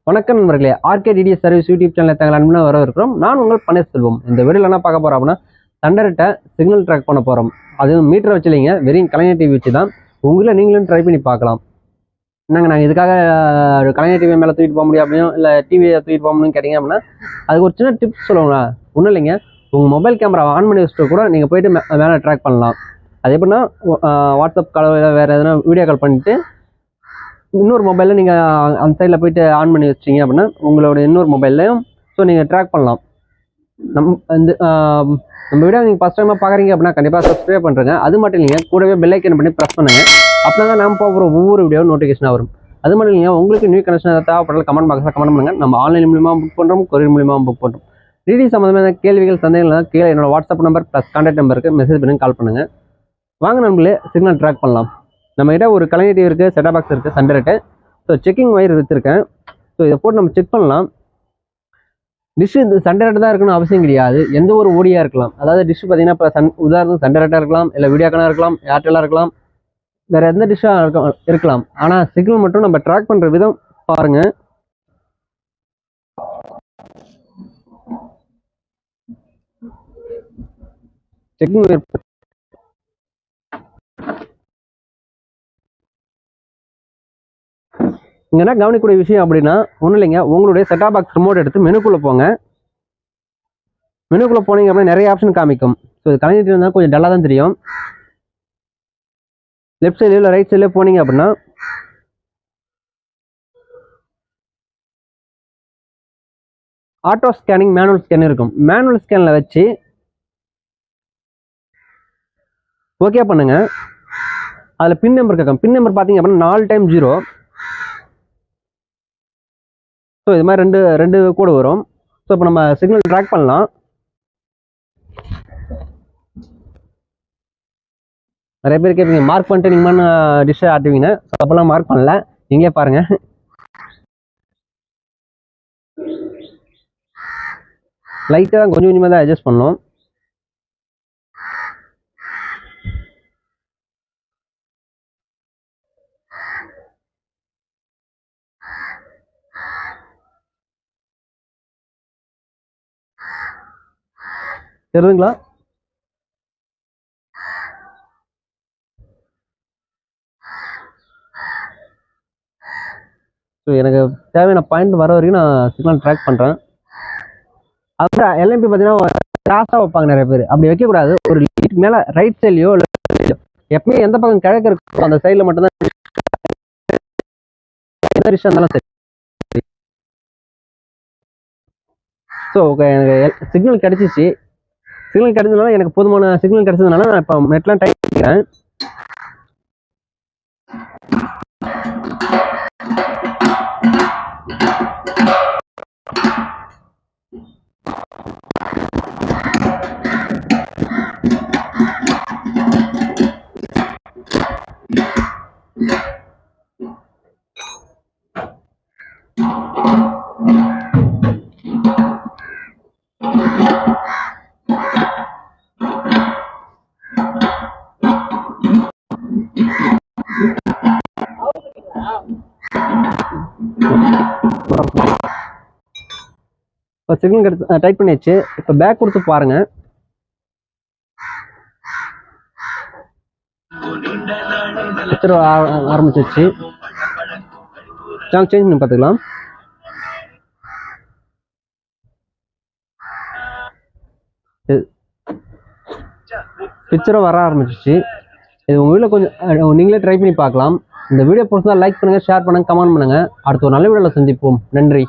வணக்கம் நண்பர்களே, ஆர்கேடிடிஎஸ் service YouTube சேனலை தங்கள் அன்புடன் வரவேற்கிறோம். நான் உங்கள் பன்னீர்செல்வம். இந்த வீடியோவில் என்ன பார்க்க போகிறோம் அப்படின்னா, தண்டர்கிட்ட சிக்னல் ட்ராக் பண்ண போகிறோம். அதுவும் மீட்டரை வச்சு இல்லைங்க, வெறும் கலைஞர் டிவி வச்சு தான். உங்களை நீங்களும் ட்ரை பண்ணி பார்க்கலாம். நாங்கள் இதுக்காக கலைஞர் டிவி மேலே தூக்கிட்டு போக முடியும் அப்படியும் இல்லை டிவியை தூக்கிட்டு போக முடியும்னு கேட்டிங்க அப்படின்னா, அதுக்கு ஒரு சின்ன டிப்ஸ் சொல்லுவாங்களா. ஒன்றும் இல்லைங்க, உங்கள் மொபைல் கேமரா ஆன் பண்ணி வச்சுட்டு கூட நீங்கள் போய்ட்டு மேலே ட்ராக் பண்ணலாம். அது எப்படின்னா, வாட்ஸ்அப் கால் வேறு எதனா வீடியோ கால் பண்ணிவிட்டு இன்னொரு மொபைலில் நீங்கள் அந்த சைடில் போய்ட்டு ஆன் பண்ணி வச்சிங்க அப்படின்னா உங்களோட இன்னொரு மொபைல்லையும் ஸோ நீங்கள் ட்ராக் பண்ணலாம். நம்ம வீடியோ நீங்கள் ஃபஸ்ட் டைமாக பார்க்குறீங்க அப்படின்னா கண்டிப்பாக சப்ஸ்கிரைப் பண்ணுறேங்க. அது மட்டும் இல்லைங்க, கூடவே பெல் ஐக்கன் பண்ணி ப்ரெஸ் பண்ணுங்கள். அப்படின்னா தான் நாம் போகிற ஒவ்வொரு வீடியோ நோட்டிஃபிகேஷனாக வரும். அது மட்டும் இல்லைங்க, உங்களுக்கு நியூ கனெக்ஷன் ஏதாவது தேவைப்படல கமெண்ட் பாக்ஸில் கமெண்ட் பண்ணுங்கள். நம்ம ஆன்லைன் மூலியமாக புக் பண்ணுறோம், கொரியர் மூலியமாக புக் பண்ணுறோம். டிடி சம்மந்தமான கேள்விகள் சந்தேகங்கள் கீழே என்னோட வாட்ஸ்அப் நம்பர் ப்ளஸ் கான்டாக்ட் நம்பருக்கு மெசேஜ் பண்ணி கால் பண்ணுங்கள். வாங்க நம்மளே சிக்னல் ட்ராக் பண்ணலாம். நம்மகிட்ட ஒரு கலைஞர் டிவி இருக்குது, செட்டா பாக்ஸ் இருக்குது, தண்டர்கிட்ட. ஸோ செக்கிங் ஒயர் வச்சுருக்கேன். ஸோ இதை போட்டு நம்ம செக் பண்ணலாம். டிஷ்ஷு தண்டர்கிட்ட தான் இருக்கணும் அவசியம் கிடையாது. எந்த ஒரு ஓடியாக இருக்கலாம். அதாவது டிஷ்ஷு பார்த்தீங்கன்னா இப்போ உதாரணத்துக்கு தண்டர்கிட்ட இருக்கலாம், இல்லை வீடியோக்கான இருக்கலாம், ஏர்டெல்லாக இருக்கலாம், வேறு எந்த டிஷ்ஷாக இருக்கலாம். ஆனால் சிக்னல் மட்டும் நம்ம ட்ராக் பண்ணுற விதம் பாருங்கள். செக்கிங் ஒயர் இங்கே என்ன கவனிக்கக்கூடிய விஷயம் அப்படின்னா ஒன்றும் இல்லைங்க, உங்களுடைய செட்டா பாக்ஸ் ரிமோட் எடுத்து மெனுக்குள்ளே போங்க. மெனுக்குள்ளே போனீங்க அப்படின்னா நிறைய ஆப்ஷன் காமிக்கும். ஸோ இது கலைஞர் இருந்தால் கொஞ்சம் டல்லாக தான் தெரியும். லெஃப்ட் சைட்லையோ இல்லை ரைட் சைட்லையோ போனீங்க அப்படின்னா ஆட்டோ ஸ்கேனிங், மேனுவல் ஸ்கேன் இருக்கும். மேனுவல் ஸ்கேனில் வச்சு ஓகே பண்ணுங்க. அதில் பின் நம்பர் கேட்கும். பின் நம்பர் பார்த்தீங்க அப்படின்னா 4 டைம் 0. ஸோ இது மாதிரி ரெண்டு கோடு வரும். ஸோ இப்போ நம்ம சிக்னல் ட்ராக் பண்ணலாம். நிறைய பேர் கேட்பீங்க, மார்க் பண்ணிட்டு நீங்கள் டிஷ்ஷை ஆட்டுவீங்க. ஸோ அப்போல்லாம் மார்க் பண்ணல, நீங்களே பாருங்கள். லைட்டாக தான் கொஞ்சம் கொஞ்சமாக தான் அட்ஜஸ்ட் பண்ணணும். தெரியுதுங்களா? ஸோ எனக்கு தேவையான பாயிண்ட் வர வரைக்கும் நான் சிக்னல் ட்ராக் பண்ணுறேன். அப்புறம் எல்எம்பி பார்த்தீங்கன்னா கிராஸாக வைப்பாங்க நிறைய பேர். அப்படி வைக்கக்கூடாது. ஒரு லிமிட் மேலே ரைட் சைட்லையோ இல்லை எப்பவுமே எந்த பக்கம் கிழக்கு இருக்கோ அந்த சைடில் மட்டும்தான் எந்த டிஷ் இருந்தாலும் சரி. ஸோ எனக்கு சிக்னல் கிடச்சிச்சு. சிக்னல் கிடைச்சதுனால எனக்கு போதுமான சிக்னல் கிடைச்சதுனால நான் இப்போ நெட்லாம் டைப் பண்ணிக்கிறேன். இப்போ சிக்னல் கிடைச்சு டைப் பண்ணியாச்சு. இப்போ பேக் கொடுத்து பாருங்க. ஆரம்பிச்சிச்சு. சேஞ்ச் பண்ணி பார்த்துக்கலாம். பிக்சரும் வர ஆரம்பிச்சிச்சு. இது உங்கள் வீட்டில் கொஞ்சம் நீங்களே ட்ரை பண்ணி பார்க்கலாம். இந்த வீடியோ பிடிச்சா லைக் பண்ணுங்கள், ஷேர் பண்ணுங்கள், கமெண்ட் பண்ணுங்கள். அடுத்த ஒரு நல்ல வீடியோவில் சந்திப்போம். நன்றி.